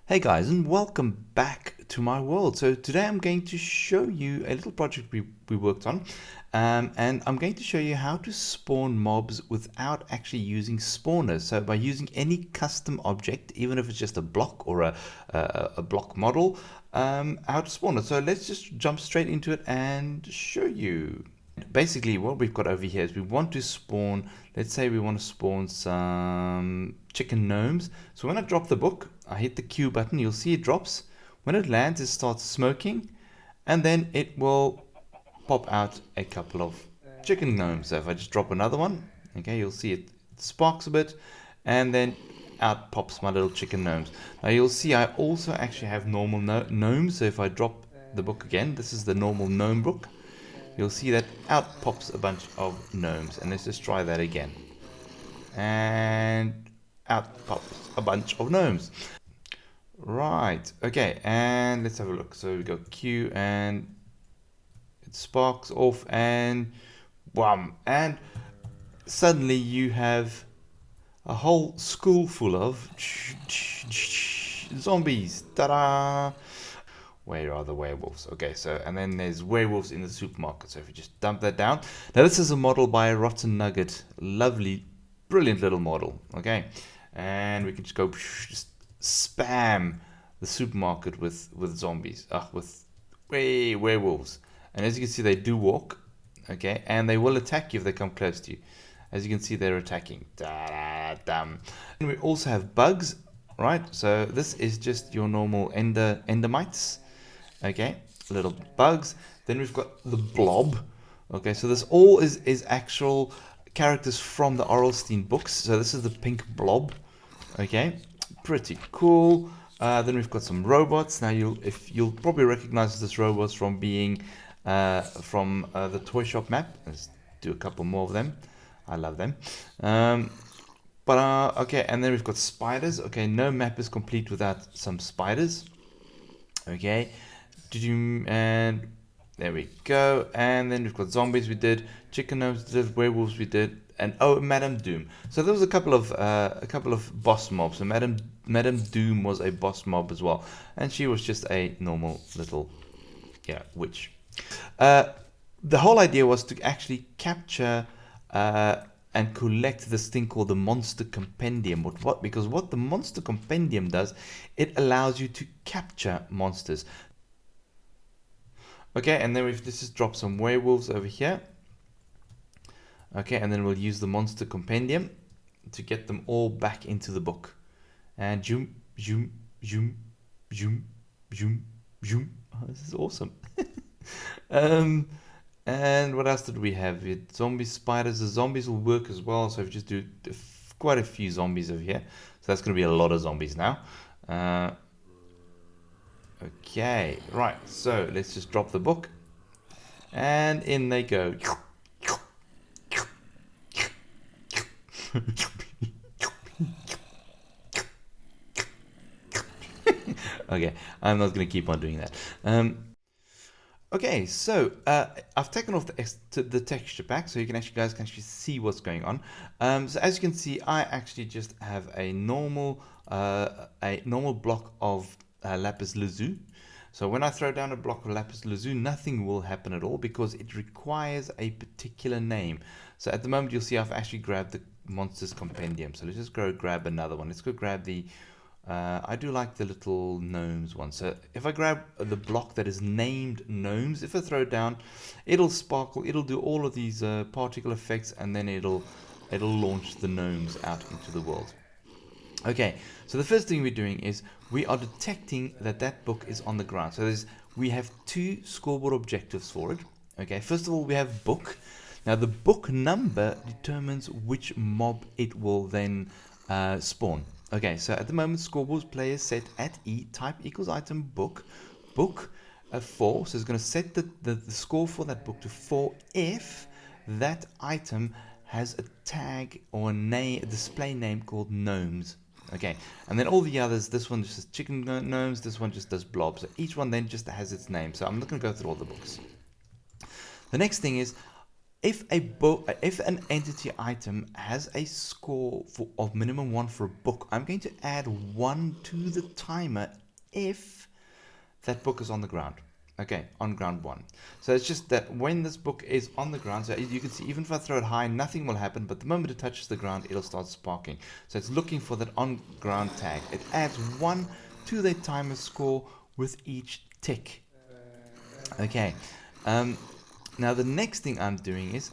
Hey guys, and welcome back to my world. So today I'm going to show you a little project we worked on, and I'm going to show you how to spawn mobs without actually using spawners. So by using any custom object, even if it's just a block or a block model, how to spawn it. So let's just jump straight into it and show you. Basically what we've got over here is we want to spawn, let's say we want to spawn some chicken gnomes. So when I drop the book, I hit the Q button, you'll see it drops. When it lands, it starts smoking, and then it will pop out a couple of chicken gnomes. So if I just drop another one, okay, you'll see it sparks a bit, and then out pops my little chicken gnomes. Now you'll see I also actually have normal gnomes. So if I drop the book again, this is the normal gnome book. You'll see that out pops a bunch of gnomes. And let's just try that again. And out pops a bunch of gnomes. Right, okay, and let's have a look. So we go Q and it sparks off and wham, and suddenly you have a whole school full of zombies. Ta-da! Where are the werewolves? Okay, so, and then there's werewolves in the supermarket. So if you just dump that down. Now this is a model by Rotten Nugget. Lovely, brilliant little model. Okay, and we can just go just spam the supermarket with zombies. With werewolves. And as you can see, they do walk. Okay, and they will attack you if they come close to you. As you can see, they're attacking. Da-da-dum. And we also have bugs, right? So this is just your normal endermites. Okay, little bugs. Then we've got the blob. Okay, so this all is actual characters from the R.L.STein books. So this is the pink blob. Okay, pretty cool. Then we've got some robots. Now you'll probably recognize this robots from being from the toy shop map. Let's do a couple more of them. I love them. Okay, and then we've got spiders. Okay, no map is complete without some spiders. Okay, and there we go. And then we've got zombies. We did chicken gnomes. We did werewolves. We did, and oh, Madame Doom. So there was a couple of boss mobs. So Madame Doom was a boss mob as well, and she was just a normal little witch. The whole idea was to actually capture and collect this thing called the Monster Compendium. Because what the Monster Compendium does, it allows you to capture monsters. Okay, and then we've just dropped some werewolves over here. Okay, and then we'll use the Monster Compendium to get them all back into the book. And zoom, zoom, zoom, zoom, zoom, zoom. Oh, this is awesome. And what else did we have? We had zombies, spiders. The zombies will work as well. So if we just do quite a few zombies over here. So that's going to be a lot of zombies now. Okay, right. So let's just drop the book. And in they go. Okay, I'm not going to keep on doing that. Okay, so I've taken off the texture pack, so you guys can actually see what's going on. So as you can see, I actually just have a normal block of lapis lazuli. So when I throw down a block of lapis lazuli, nothing will happen at all because it requires a particular name. So at the moment, you'll see I've actually grabbed the Monsters Compendium. So let's just go grab another one. Let's go grab the I do like the little gnomes one. So if I grab the block that is named gnomes, if I throw it down, it'll sparkle, it'll do all of these particle effects, and then it'll launch the gnomes out into the world. Okay, so the first thing we're doing is we are detecting that book is on the ground. So we have two scoreboard objectives for it. Okay, first of all, we have book. Now the book number determines which mob it will then spawn. Okay, so at the moment, scoreboard player set at E, type equals item book 4. So it's going to set the score for that book to 4 if that item has a tag or a display name called gnomes. Okay, and then all the others, this one just says chicken gnomes, this one just does blob. So each one then just has its name. So I'm not going to go through all the books. The next thing is if an entity item has a score of minimum 1 for a book, I'm going to add 1 to the timer if that book is on the ground. Okay, on ground 1. So it's just that when this book is on the ground, so you can see even if I throw it high, nothing will happen, but the moment it touches the ground, it'll start sparking. So it's looking for that on ground tag. It adds 1 to the timer score with each tick. Okay. Now the next thing I'm doing is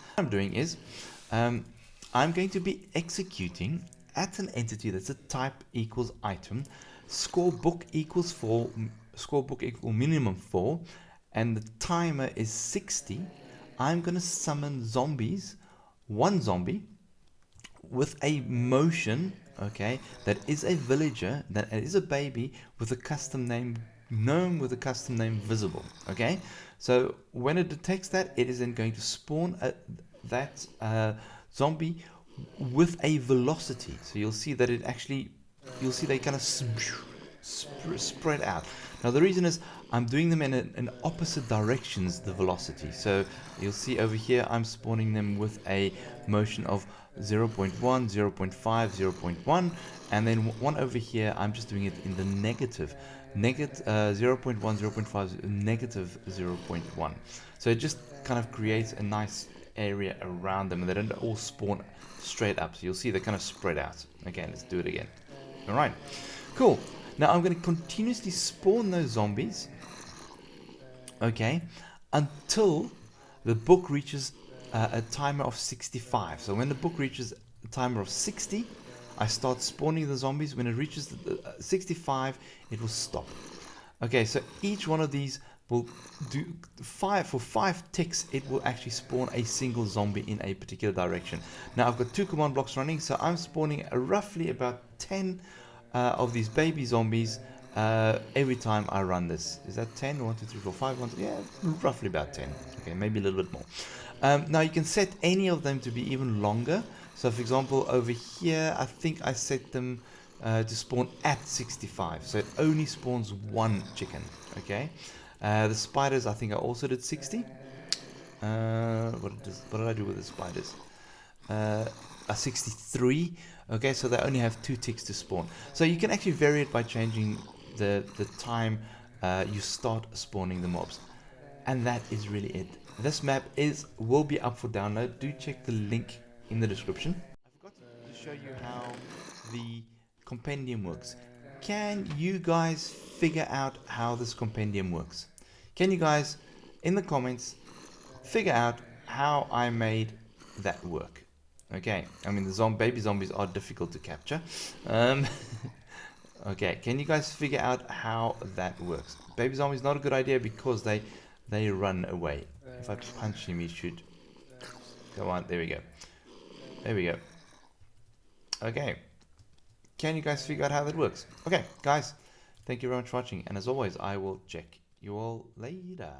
I'm going to be executing at an entity that's a type equals item, score book equals 4, score book equal minimum 4, and the timer is 60. I'm going to summon zombies, one zombie with a motion, okay, that is a villager, that is a baby with a custom name gnome with a custom name visible. Okay, so when it detects that, it is then going to spawn that zombie with a velocity. So you'll see that you'll see they kind of spread out. Now the reason is I'm doing them in opposite directions, the velocity. So you'll see over here I'm spawning them with a motion of 0.1, 0.5, 0.1, and then one over here I'm just doing it in the negative 0.1, 0.5, negative 0.1. So it just kind of creates a nice area around them, and they don't all spawn straight up. So you'll see they kind of spread out. Okay, let's do it again. All right, cool. Now I'm going to continuously spawn those zombies, okay, until the book reaches a timer of 65. So when the book reaches a timer of 60, I start spawning the zombies. When it reaches 65, it will stop. Okay, so each one of these will do 5 ticks. It will actually spawn a single zombie in a particular direction. Now I've got 2 command blocks running, so I'm spawning roughly about 10 of these baby zombies every time I run this. Is that 10? 1, 2, 3, 4, 5, 1, 2, yeah, roughly about 10. Okay, maybe a little bit more. Now you can set any of them to be even longer. So for example, over here, I think I set them to spawn at 65. So it only spawns 1 chicken. Okay. The spiders, I think I also did 60. What did I do with the spiders? 63. Okay, so they only have 2 ticks to spawn. So you can actually vary it by changing the time you start spawning the mobs. And that is really it. This map will be up for download. Do check the link in the description. I forgot to show you how the compendium works. Can you guys figure out how this compendium works? Can you guys, in the comments, figure out how I made that work? Okay, I mean the baby zombies are difficult to capture. Okay, can you guys figure out how that works? Baby zombie is not a good idea because they run away. If I punch him, he should go on. There we go. There we go. Okay. Can you guys figure out how that works? Okay, guys. Thank you very much for watching. And as always, I will check you all later.